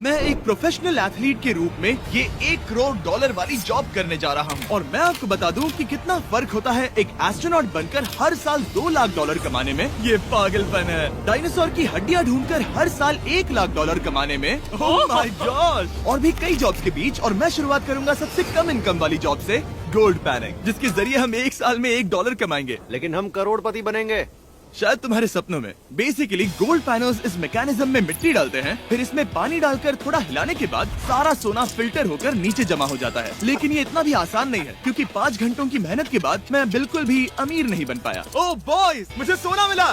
मैं एक professional athlete के रूप में ये $1 करोड़ वाली जॉब करने जा रहा हूँ और मैं आपको बता दूँ कि कितना फर्क होता है एक एस्ट्रोनॉट बनकर हर साल $2 लाख कमाने में। ये पागलपन है। डायनासोर की हड्डियाँ ढूंढकर हर साल $1 लाख कमाने में। Oh my God. और भी कई जॉब्स के बीच, और मैं शुरुआत करूंगा सबसे कम इनकम वाली जॉब से, गोल्ड पैनिंग, जिसके जरिए हम एक साल में $1 कमाएंगे। लेकिन हम करोड़पति बनेंगे शायद तुम्हारे सपनों में। बेसिकली गोल्ड पैनल्स इस मैकेनिज्म में मिट्टी डालते हैं, फिर इसमें पानी डालकर थोड़ा हिलाने के बाद सारा सोना फिल्टर होकर नीचे जमा हो जाता है। लेकिन ये इतना भी आसान नहीं है, क्योंकि 5 घंटों की मेहनत के बाद मैं बिल्कुल भी अमीर नहीं बन पाया। ओह बॉयज, मुझे सोना मिला।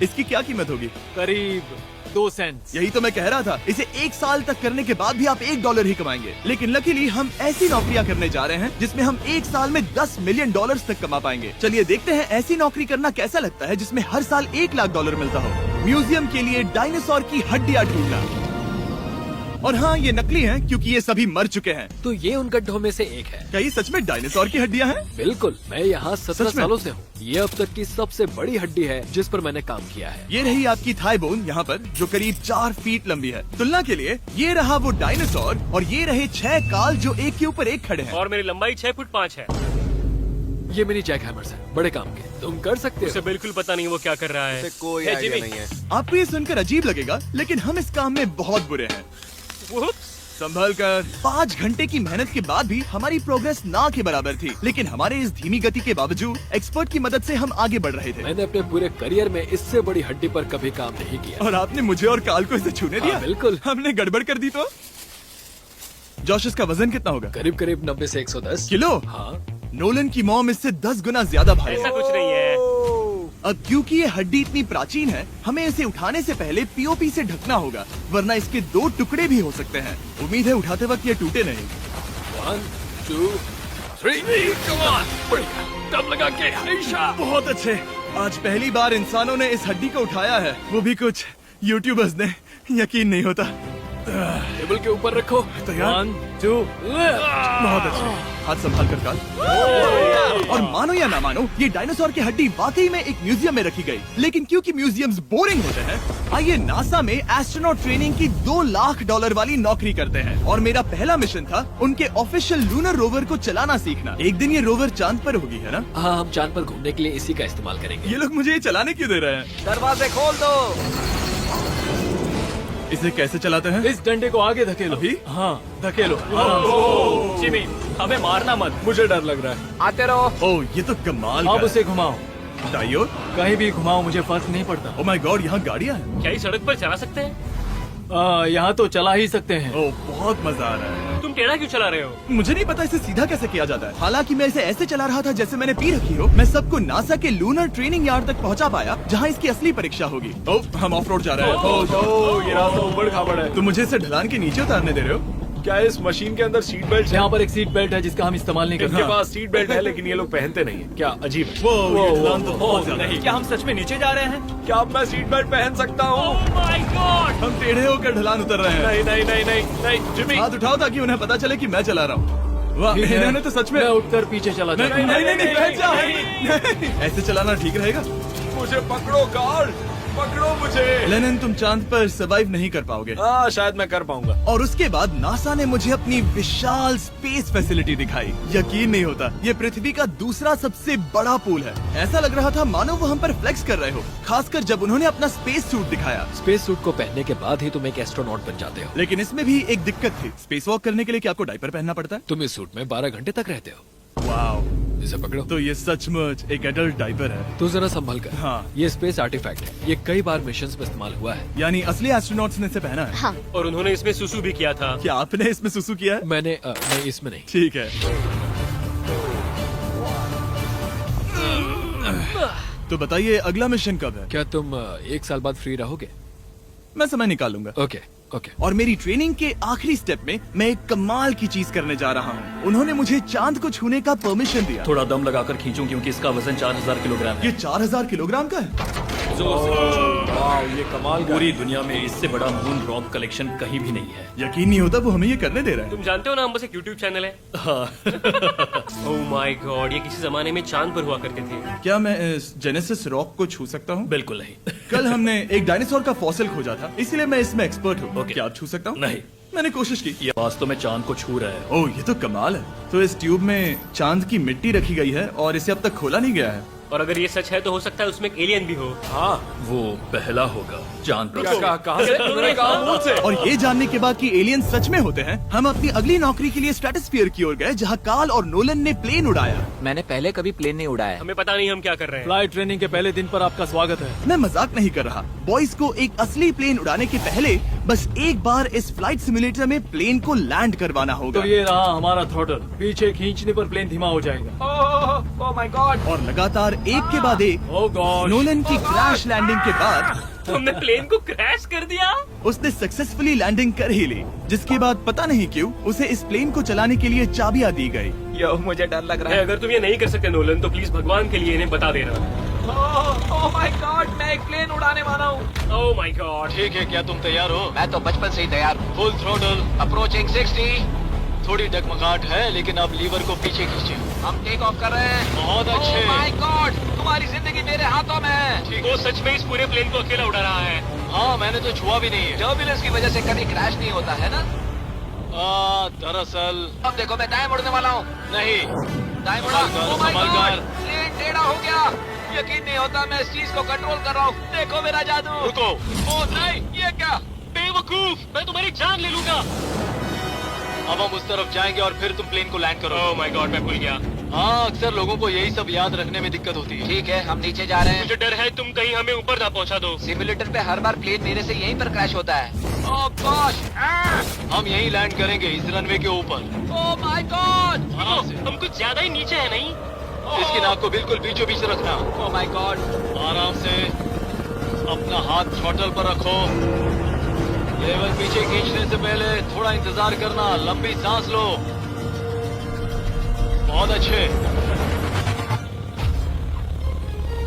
इसकी क्या कीमत होगी? करीब 2 सेंट्स। यही तो मैं कह रहा था। इसे 1 साल तक करने के बाद भी आप $1 ही कमाएंगे। लेकिन लकीली हम ऐसी नौकरियां करने जा रहे हैं जिसमें हम 1 साल में $10 मिलियन तक कमा पाएंगे। चलिए देखते हैं ऐसी नौकरी करना कैसा लगता है जिसमें हर साल $1 लाख मिलता हो। म्यूजियम के लिए डायनासोर की हड्डियां ढूंढना। और हाँ, ये नकली हैं क्योंकि ये सभी मर चुके हैं। तो ये उन गड्ढों में से एक है। क्या ये सच में डायनासोर की हड्डियां हैं? बिल्कुल, मैं यहाँ 17 सच में? सालों से हूँ। ये अब तक की सबसे बड़ी हड्डी है जिस पर मैंने काम किया है। ये रही आपकी थाई बोन यहाँ पर, जो करीब 4 फीट लंबी है। तुलना के लिए ये रहा वो डायनासोर, और ये रहे 6 काल जो एक के ऊपर एक खड़े हैं। और मेरी लंबाई 6 फुट 5 है। ये मेरी जैक हैमर्स है, बड़े काम के। तुम कर सकते उसे हो। बिल्कुल पता नहीं वो क्या कर रहा है। इसे कोई हे, आइडिया जिमी। नहीं है। आपको ये सुनकर अजीब लगेगा, लेकिन हम इस काम में बहुत बुरे हैं। वो संभल कर। 5 घंटे की मेहनत के बाद भी हमारी प्रोग्रेस ना के बराबर थी, लेकिन हमारे इस धीमी गति के बावजूद एक्सपर्ट की मदद से हम आगे बढ़ रहे थे। मैंने अपने पूरे करियर में इससे बड़ी हड्डी पर कभी काम नहीं किया। और आपने मुझे और काल को इसे छूने दिया? हाँ, बिल्कुल। हमने गड़बड़ कर दी तो? जोश, इसका वजन कितना होगा? करीब करीब 90 से 110 किलो? हाँ। नोलन की मॉम इससे 10 गुना ज्यादा भारी ऐसा है। कुछ नहीं है। अब क्योंकि ये हड्डी इतनी प्राचीन है, हमें इसे उठाने से पहले पीओपी से ढकना होगा, वरना इसके 2 टुकड़े भी हो सकते हैं। उम्मीद है उठाते वक्त ये टूटे नहीं। 1 2 3 कम ऑन, बढ़िया, दम लगा के ऐशा। बहुत अच्छे। आज पहली बार इंसानों ने इस हड्डी को उठाया है, वो भी कुछ यूट्यूबर्स ने। यकीन नहीं होता। टेबल के ऊपर रखो। तैयार? 1 2 बहुत अच्छे। हाथ संभाल कर काल। और मानो या ना मानो, ये डायनासोर की हड्डी वाकई में एक म्यूजियम में रखी गई। लेकिन क्योंकि म्यूजियम्स बोरिंग होते हैं, आइए नासा में एस्ट्रोनॉट ट्रेनिंग की $2 लाख वाली नौकरी करते हैं। और मेरा पहला मिशन था उनके ऑफिशियल लूनर रोवर को चलाना सीखना। एक दिन ये रोवर चांद पर होगी, है ना? हाँ, हम चांद पर घूमने के लिए इसी का इस्तेमाल करेंगे। ये लोग मुझे ये चलाने क्यों दे रहे हैं? दरवाजे खोल दो। इसे कैसे चलाते हैं? इस डंडे को आगे धकेलो। अभी? हाँ, धकेलो। जिमी, हमें मारना मत। मुझे डर लग रहा है। आते रहो। ओह, ये तो कमाल अब का उसे घुमाओ। है। दाईं ओर? कहीं भी घुमाओ, मुझे फर्क नहीं पड़ता। ओह माय गॉड, यहाँ गाड़ियाँ हैं। क्या इस सड़क पर चला सकते हैं? यहाँ तो चला ही सकते हैं। ओह, बहुत मजा आ रहा है। तुम टेढ़ा क्यों चला रहे हो? मुझे नहीं पता इसे सीधा कैसे किया जाता है। हालांकि मैं इसे ऐसे चला रहा था जैसे मैंने पी रखी हो। मैं सबको नासा के लूनर ट्रेनिंग यार्ड तक पहुंचा पाया, जहां इसकी असली परीक्षा होगी। ओह, हम ऑफ रोड जा रहे हैं। ये रास्ता ऊबड़ खाबड़ है। तुम मुझे इसे ढलान के नीचे उतारने दे रहे हो? क्या इस मशीन के अंदर सीट बेल्ट है? यहाँ पर एक सीट बेल्ट है जिसका हम इस्तेमाल नहीं इनके करते। पास सीट बेल्ट है लेकिन ये लोग पहनते नहीं है। क्या अजीब है। वो ये ढलान तो बहुत ज्यादा है। क्या हम सच में नीचे जा रहे हैं? क्या अब मैं सीट बेल्ट पहन सकता हूँ? Oh my God! हम टेढ़े होकर ढलान उतर रहे हैं। नहीं नहीं नहीं नहीं नहीं जिमी। हाथ उठाओ ताकि उन्हें पता चले कि मैं चला रहा हूँ। वाह, ठीक है। इन्होंने तो सच में। मैं उठकर पीछे चला नहीं जाता हूँ। नहीं नहीं, बैठ जाओ। नहीं, ऐसे चलाना ठीक रहेगा? मुझे पकड़ो गार्ड, पकड़ो मुझे। लेनिन, तुम चांद पर सर्वाइव नहीं कर पाओगे। हाँ, शायद मैं कर पाऊंगा। और उसके बाद नासा ने मुझे अपनी विशाल स्पेस फैसिलिटी दिखाई। यकीन नहीं होता, ये पृथ्वी का दूसरा सबसे बड़ा पूल है। ऐसा लग रहा था मानो वो हम पर फ्लेक्स कर रहे हो, खासकर जब उन्होंने अपना स्पेस सूट दिखाया। स्पेस सूट को पहनने के बाद ही तुम एक एस्ट्रोनॉट बन जाते हो। लेकिन इसमें भी एक दिक्कत थी। स्पेस वॉक करने के लिए क्या आपको डायपर पहनना पड़ता है? तुम इस सूट में 12 घंटे तक रहते हो। वाओ, इसे पकड़ो। तो ये सचमुच एक एडल्ट डायपर है। तू जरा संभल कर। हाँ। ये स्पेस आर्टिफैक्ट है। ये कई बार मिशंस में इस्तेमाल हुआ है। यानी असली एस्ट्रोनॉट्स ने इसे पहना है। हाँ, और उन्होंने इसमें सुसु भी किया था। क्या आपने इसमें सुसु किया है? मैंने नहीं, इसमें नहीं। ठीक है। तो बताइए अगला मिशन कब है? क्या तुम 1 साल बाद फ्री रहोगे? मैं समय निकालूंगा। Okay okay. और मेरी ट्रेनिंग के आखिरी स्टेप में मैं एक कमाल की चीज करने जा रहा हूँ। उन्होंने मुझे चांद को छूने का परमिशन दिया। थोड़ा दम लगाकर खींचूं क्योंकि इसका वजन 4000 किलोग्राम है। ये 4000 किलोग्राम का है। जोर से खींचो। वाह, ये कमाल का पूरी दुनिया में इससे बड़ा मून रॉक कलेक्शन कहीं भी नहीं है। यकीन नहीं होता वो हमें ये करने दे रहा है। तुम जानते हो ना, हम बस एक यूट्यूब चैनल है। ओह माय गॉड, ये किसी जमाने में चांद पर हुआ करते थे। क्या मैं इस जेनेसिस रॉक को छू सकता हूँ? बिल्कुल नहीं। कल हमने एक डायनासोर का फॉसिल खोजा था, इसलिए मैं इसमें एक्सपर्ट हूँ। ओके। क्या आप छू सकता हूँ? नहीं, मैंने कोशिश की। ये वास्तव में चांद को छू रहा है। ओह, ये तो कमाल है। तो इस ट्यूब में चांद की मिट्टी रखी गई है और इसे अब तक खोला नहीं गया है। और अगर ये सच है तो हो सकता है उसमें एक एलियन भी हो। हाँ, वो पहला होगा चांद पर। कहाँ से तुमने कहा मुंह से? और ये जानने के बाद कि एलियन सच में होते हैं, हम अपनी अगली नौकरी के लिए स्ट्रेटोस्फीयर की ओर गए, जहाँ कार्ल और नोलन ने प्लेन उड़ाया। मैंने पहले कभी प्लेन नहीं उड़ाया। हमें पता नहीं हम क्या कर रहे हैं। फ्लाइट ट्रेनिंग के पहले दिन पर आपका स्वागत है। मैं मजाक नहीं कर रहा। बॉयज को एक असली प्लेन उड़ाने के पहले बस एक बार इस फ्लाइट सिमुलेटर में प्लेन को लैंड करवाना होगा। तो ये रहा हमारा थ्रॉटल। पीछे खींचने पर प्लेन धीमा हो जाएगा। Oh my God. और लगातार एक के बाद एक ओह गॉड। नोलन की क्रैश लैंडिंग के बाद तुमने प्लेन को क्रैश कर दिया। उसने सक्सेसफुली लैंडिंग कर ही ली, जिसके बाद पता नहीं क्यों उसे इस प्लेन को चलाने के लिए चाबियां दी गई। यो, मुझे डर लग रहा है। अगर तुम ये नहीं कर सकते नोलन, तो प्लीज भगवान के लिए इन्हें बता देना। ओह माय गॉड, मैं एक प्लेन उड़ाने वाला हूँ। Oh my God. ठीक है, क्या तुम तैयार हो? मैं तो बचपन से ही तैयार हूँ। Full throttle. अप्रोचिंग 60। थोड़ी डगमगाहट है, लेकिन अब लीवर को पीछे खींचे। हम टेक ऑफ कर रहे हैं। बहुत अच्छे। ओह माय गॉड, तुम्हारी जिंदगी मेरे हाथों में है। ठीक वो है। सच में इस पूरे प्लेन को अकेला उड़ा रहा है। हाँ, मैंने तो छुआ भी नहीं है। टर्बुलेंस की वजह से कभी क्रैश नहीं होता है ना। दरअसल अब देखो, मैं दाएं मुड़ने वाला हूँ। नहीं। दाएं मुड़ा। संभल कर, ओह माय संभल गॉड, कर। प्लेन टेढ़ा हो गया। यकीन नहीं होता मैं इस चीज को कंट्रोल कर रहा हूँ। देखो मेरा जादू। रुको। ओह नहीं, ये क्या? बेवकूफ, मैं तुम्हारी जान ले लूंगा। अब हम उस तरफ जाएंगे और फिर तुम प्लेन को लैंड करो। ओह माय गॉड, मैं भूल गया। हाँ, अक्सर लोगों को यही सब याद रखने में दिक्कत होती है। ठीक है, हम नीचे जा रहे हैं। मुझे डर है तुम कहीं हमें ऊपर ना पहुंचा दो। सिमुलेटर पे हर बार प्लेन मेरे से यहीं पर क्रैश होता है। ओह गॉश। हम यहीं लैंड करेंगे, इस रनवे के ऊपर। Oh my God. आराम से। हम कुछ ज्यादा ही नीचे है नहीं? इसकी नाक को बिल्कुल बीचों बीच रखना। Oh my God. आराम से अपना हाथ थ्रॉटल पर रखो। लेवल पीछे खींचने से पहले थोड़ा इंतजार करना, लंबी सांस लो। बहुत अच्छे।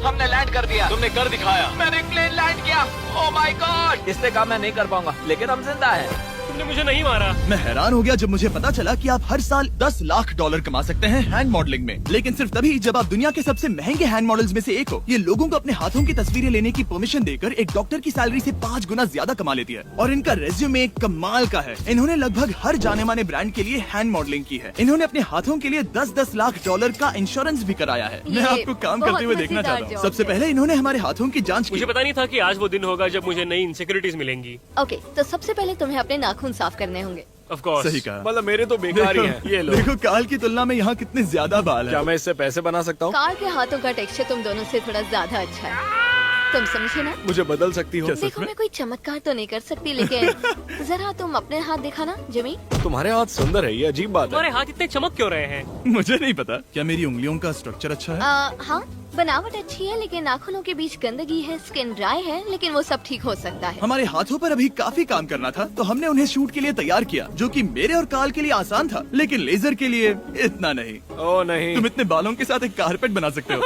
हमने लैंड कर दिया। तुमने कर दिखाया। मैंने प्लेन लैंड किया। Oh my God. इसने कहा मैं नहीं कर पाऊंगा, लेकिन हम जिंदा हैं। तुमने मुझे नहीं मारा। मैं हैरान हो गया जब मुझे पता चला कि आप हर साल 10 लाख डॉलर कमा सकते हैं हैंड मॉडलिंग में, लेकिन सिर्फ तभी जब आप दुनिया के सबसे महंगे हैंड मॉडल्स में से एक हो। ये लोगों को अपने हाथों की तस्वीरें लेने की परमिशन देकर एक डॉक्टर की सैलरी से 5 गुना ज्यादा कमा लेती है। और इनका रेज्यूमे कमाल का है। इन्होंने लगभग हर जाने माने ब्रांड के लिए हैंड मॉडलिंग की है। इन्होंने अपने हाथों के लिए 10-10 लाख डॉलर का इंश्योरेंस भी कराया है। मैं ये आपको काम करते हुए बहुत देखना मजेदार चाहता हूँ। जॉब सबसे है। पहले इन्होंने हमारे हाथों की जाँच मुझे की। पता नहीं था कि आज वो दिन होगा जब मुझे नई इनसिक्योरिटीज मिलेंगी। ओके, तो सबसे पहले तुम्हें अपने नाखून साफ करने होंगे। Of course. सही कहा। मतलब मेरे तो बेकार ही हैं। ये लो। देखो काल की तुलना में यहाँ कितने ज्यादा बाल क्या हैं। मैं इससे पैसे बना सकता हूँ? कार के हाथों का टेक्सचर तुम दोनों से थोड़ा ज्यादा अच्छा है। तुम समझे ना? मुझे बदल सकती हो? देखो, मैं कोई चमत्कार तो नहीं कर सकती, लेकिन जरा तुम अपने हाथ दिखाना जिमी। तुम्हारे हाथ सुंदर है, ये अजीब बात है। तुम्हारे हाथ इतने चमक क्यों रहे हैं? मुझे नहीं पता। क्या मेरी उंगलियों का स्ट्रक्चर अच्छा है? हाँ, बनावट अच्छी है, लेकिन नाखूनों के बीच गंदगी है, स्किन ड्राई है, लेकिन वो सब ठीक हो सकता है। हमारे हाथों पर अभी काफी काम करना था, तो हमने उन्हें शूट के लिए तैयार किया, जो कि मेरे और काल के लिए आसान था, लेकिन लेजर के लिए इतना नहीं। ओह नहीं। तुम इतने बालों के साथ एक कारपेट बना सकते हो।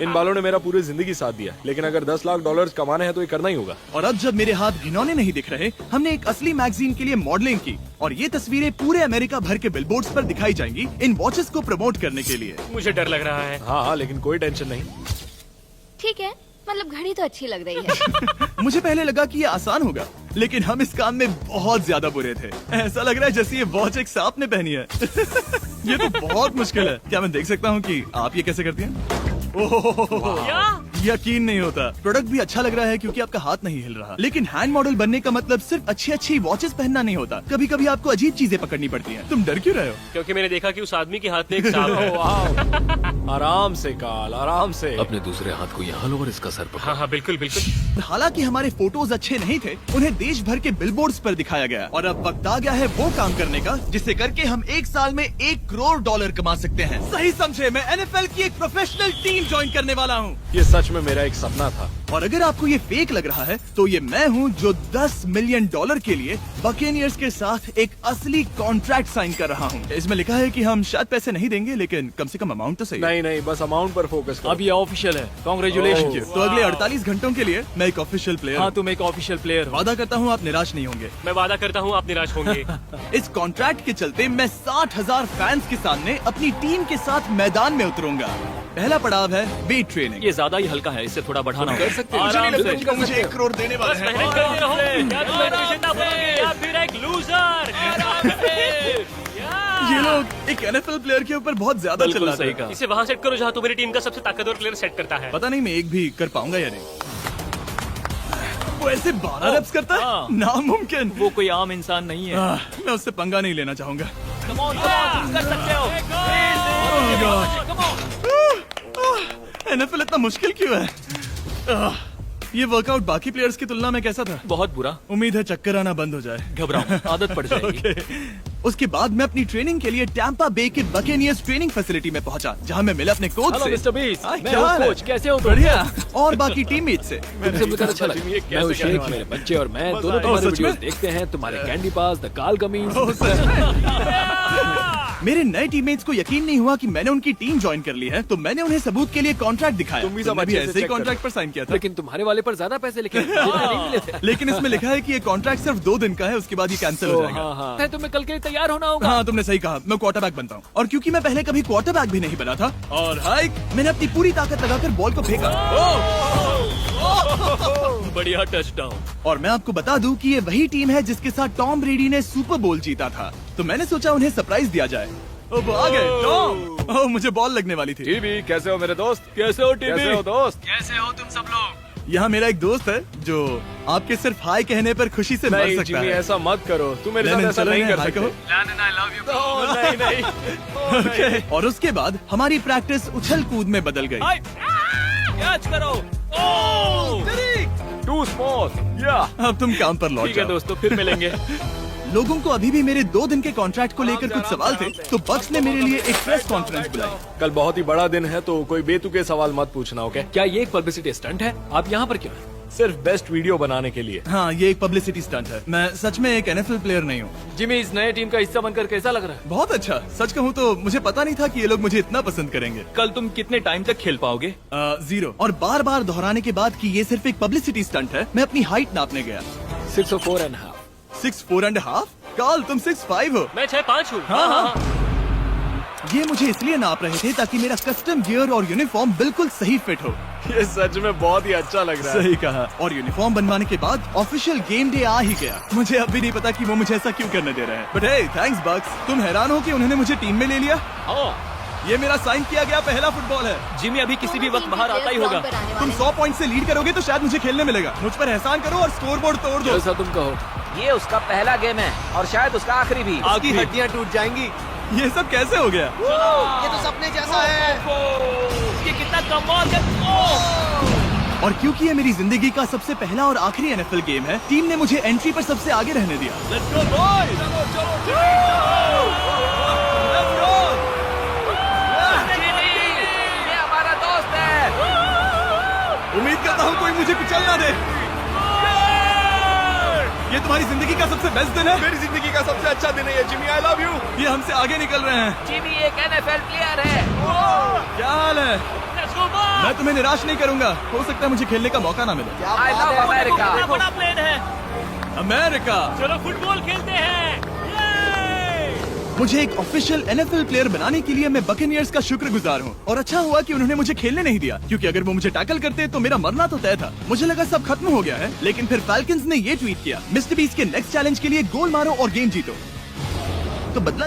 इन बालों ने मेरा पूरी जिंदगी साथ दिया, लेकिन अगर 10 लाख डॉलर कमाने हैं तो ये करना ही होगा। और अब जब मेरे हाथ घिनौने नहीं दिख रहे, हमने एक असली मैगजीन के लिए मॉडलिंग की, और ये तस्वीरें पूरे अमेरिका भर के बिलबोर्ड्स पर दिखाई जाएंगी इन वॉचेस को प्रमोट करने के लिए। मुझे डर लग रहा है। हाँ हाँ, लेकिन कोई टेंशन नहीं। ठीक है, मतलब घड़ी तो अच्छी लग रही है। मुझे पहले लगा कि ये आसान होगा, लेकिन हम इस काम में बहुत ज्यादा बुरे थे। ऐसा लग रहा है जैसे ये वॉच एक सांप ने पहनी है। ये तो बहुत मुश्किल है। क्या मैं देख सकता हूँ कि आप ये कैसे करती हैं? ओह, क्या? यकीन नहीं होता। प्रोडक्ट भी अच्छा लग रहा है क्योंकि आपका हाथ नहीं हिल रहा, लेकिन हैंड मॉडल बनने का मतलब सिर्फ अच्छी वॉचेस पहनना नहीं होता। कभी कभी आपको अजीब चीजें पकड़नी पड़ती हैं। तुम डर क्यों रहे हो? क्योंकि मैंने देखा कि उस आदमी के हाथ में एक सांप है। वाह। आराम से काल, आराम से। अपने दूसरे हाथ को यहाँ लो और इसका सर पकड़ो। हाँ हाँ, बिल्कुल बिल्कुल। हालांकि हमारे फोटोज अच्छे नहीं थे, उन्हें देश भर के बिलबोर्ड्स पर दिखाया गया, और अब वक्त आ गया है वो काम करने का जिसे करके हम एक साल में 1 करोड़ डॉलर कमा सकते हैं। सही समझे, मैं NFL की एक प्रोफेशनल टीम ज्वाइन करने वाला हूँ। ये सच में मेरा एक सपना था। और अगर आपको ये फेक लग रहा है तो ये मैं हूँ जो $10 मिलियन के लिए बकेनियर्स के साथ एक असली कॉन्ट्रैक्ट साइन कर रहा हूँ। इसमें लिखा है कि हम शायद पैसे नहीं देंगे, लेकिन कम से कम अमाउंट तो सही। नहीं नहीं, बस अमाउंट पर फोकस करो। अब ये ऑफिशियल है, कॉन्ग्रेचुलेशन। तो अगले 48 घंटों के लिए मैं एक ऑफिशियल प्लेयर हाँ, हूँ। तुम एक ऑफिशियल प्लेयर हो। वादा करता हूँ आप निराश नहीं होंगे। मैं वादा करता हूँ आप निराश होंगे। इस कॉन्ट्रैक्ट के चलते मैं 60,000 फैंस के सामने अपनी टीम के साथ मैदान में उतरूंगा। पहला पड़ाव है वेट ट्रेनिंग। ये ज्यादा ही हल्का है, इससे थोड़ा बढ़ाना कर सकते हैं। मुझे नहीं आराम लगता से। कि वो मुझे 1 करोड़ देने वाले हैं। मेहनत करते रहो। क्या तुम विजेता बनोगे या फिर एक लूजर? ये लोग एक NFL प्लेयर के ऊपर बहुत ज्यादा बिल्कुल चिल्लाते सही हैं। कहा। इसे वहाँ सेट करो जहाँ तुम्हारी टीम का सबसे ताकतवर प्लेयर सेट करता है। पता नहीं मैं एक भी कर पाऊंगा या नहीं। वो ऐसे 12 रेप्स करता है, हाँ। नामुमकिन। वो कोई आम इंसान नहीं है। मैं उससे पंगा नहीं लेना चाहूंगा। तुम कर सकते हो। NFL इतना मुश्किल क्यों है? ये वर्कआउट बाकी प्लेयर्स की तुलना में कैसा था? बहुत बुरा। उम्मीद है चक्कर आना बंद हो जाए। घबराओ, आदत पड़ जाएगी। ओके। उसके बाद मैं अपनी ट्रेनिंग के लिए टैंपा बे के बकेनियर्स ट्रेनिंग फैसिलिटी में पहुंचा, जहां मैं मिला अपने कोच हेलो से। मिस्टर बीस, हाय, मैं क्या हूँ हाल है? कोच, कैसे हो तुम? बढ़िया। और बाकी टीममेट से। तुमसे मिलकर अच्छा लगा। मैं हूँ शेख, मेरे बच्चे और मैं दोनों तुम्हारे सच में? वीडियोस देखते हैं, तुम्हारे कैंडी पास, द काल कमीज। ओह, सच में? मेरे नए टीममेट्स को यकीन नहीं हुआ कि मैंने उनकी टीम ज्वाइन कर ली है, तो मैंने उन्हें सबूत के लिए कॉन्ट्रैक्ट दिखाया। तुम भी सब तुमने भी अच्छे से ऐसे ही check करो। कॉन्ट्रैक्ट पर साइन किया था। लेकिन तुम्हारे वाले पर ज्यादा पैसे लिखे हैं, जितने नहीं मिले थे। लेकिन इसमें लिखा है कि ये कॉन्ट्रैक्ट सिर्फ 2 दिन का है, उसके बाद ये कैंसिल हो जाएगा। हाँ। तुम्हें कल के लिए तैयार होना होगा। हाँ, तुमने सही कहा। मैं क्वार्टरबैक बनता हूँ, और क्योंकि मैं पहले कभी क्वार्टरबैक भी नहीं बना था, और हाइक मैंने अपनी पूरी ताकत लगाकर बॉल को फेंका। बढ़िया टचडाउन। और मैं आपको बता दूं कि ये वही टीम है जिसके साथ टॉम ब्रेडी ने सुपर बोल जीता था, तो मैंने सोचा उन्हें सरप्राइज दिया जाए। ओ, वो आ गए टॉम। ओह, मुझे बॉल लगने वाली थी। टीबी, कैसे हो मेरे दोस्त? कैसे हो टीबी? कैसे हो दोस्त? कैसे हो तुम सब लोग? यहाँ मेरा एक दोस्त है जो आपके सिर्फ हाय कहने पर खुशी से मर नहीं सकता जिमी, है। ऐसा मत करो। तुम मेरे साथ लेनिन, ऐसा चलो नहीं इन्हें कर हाय सकते। कहो। नहीं नहीं। ओके। और उसके बाद हमारी प्रैक्टिस उछल कूद में बदल गई। कैच करो। Too small. या अब तुम काम पर लौट ठीक है जाओ। दोस्तों, फिर मिलेंगे। लोगों को अभी भी मेरे 2 दिन के कॉन्ट्रैक्ट को लेकर कुछ सवाल थे, तो बक्स ने मेरे लिए एक प्रेस कॉन्फ्रेंस बुलाई। कल बहुत ही बड़ा दिन है, तो कोई बेतुके सवाल मत पूछना, ओके? क्या ये एक पब्लिसिटी स्टंट है? आप यहाँ पर क्यों हैं? सिर्फ बेस्ट वीडियो बनाने के लिए। हाँ, ये एक पब्लिसिटी स्टंट है। मैं सच में एक NFL प्लेयर नहीं हूँ। जिमी, इस नए टीम का हिस्सा बनकर कैसा लग रहा है? बहुत अच्छा। सच कहूँ तो मुझे पता नहीं था कि ये लोग मुझे इतना पसंद करेंगे। कल तुम कितने टाइम तक खेल पाओगे? 0। और बार बार दोहराने के बाद कि ये सिर्फ एक पब्लिसिटी स्टंट है, मैं अपनी हाइट नापने गया। 6'4.5". 6'4.5"? काल, तुम 6'5" हो। मैं 6'5" हूँ। हाँ। ये मुझे इसलिए नाप रहे थे ताकि मेरा कस्टम गियर और यूनिफॉर्म बिल्कुल सही फिट हो। ये सच में बहुत ही अच्छा लग रहा है। सही कहा। और यूनिफॉर्म बनवाने के बाद ऑफिशियल गेम डे आ ही गया। मुझे अब भी नहीं पता कि वो मुझे ऐसा क्यों करने दे रहे हैं, बट हे, थैंक्स बक्स। तुम हैरान हो कि उन्होंने मुझे टीम में ले लिया? ये मेरा साइन किया गया पहला फुटबॉल है। जिमी अभी किसी भी वक्त बाहर आता ही होगा। तुम 100 पॉइंट से लीड करोगे तो शायद मुझे खेलने मिलेगा। मुझ पर एहसान करो और स्कोर बोर्ड तोड़ दो। जैसा तुम कहो। ये उसका पहला गेम है और शायद उसका आखिरी भी। आखिरी हड्डियां टूट जाएंगी। ये सब कैसे हो गया? ये तो सपने जैसा है। ये कितना कमाल है। और क्योंकि ये मेरी जिंदगी का सबसे पहला और आखिरी NFL गेम है, टीम ने मुझे एंट्री पर सबसे आगे रहने दिया। Let's go boys! ये हमारा दोस्त है। उम्मीद करता हूँ कोई मुझे कुचल ना दे। ये तुम्हारी जिंदगी का सबसे बेस्ट दिन है। मेरी जिंदगी का सबसे अच्छा दिन है ये, जिमी। I love you. ये हमसे आगे निकल रहे हैं। जिमी एक NFL प्लेयर है। क्या हाल है? Let's go boys! मैं तुम्हें निराश नहीं करूंगा। हो सकता है मुझे खेलने का मौका ना मिले। I love America. कितना बड़ा प्लेन है। अमेरिका। चलो फुटबॉल खेलते हैं। मुझे एक ऑफिशियल NFL प्लेयर बनाने के लिए मैं बकेनियर्स का शुक्रगुजार हूँ। और अच्छा हुआ कि उन्होंने मुझे खेलने नहीं दिया, क्योंकि अगर वो मुझे टैकल करते तो मेरा मरना तो तय था। मुझे लगा सब खत्म हो गया है, लेकिन फिर फैल्कन्स ने ये ट्वीट किया, मिस्टर बीस्ट के नेक्स्ट चैलेंज के लिए गोल मारो और गेम जीतो। तो बदला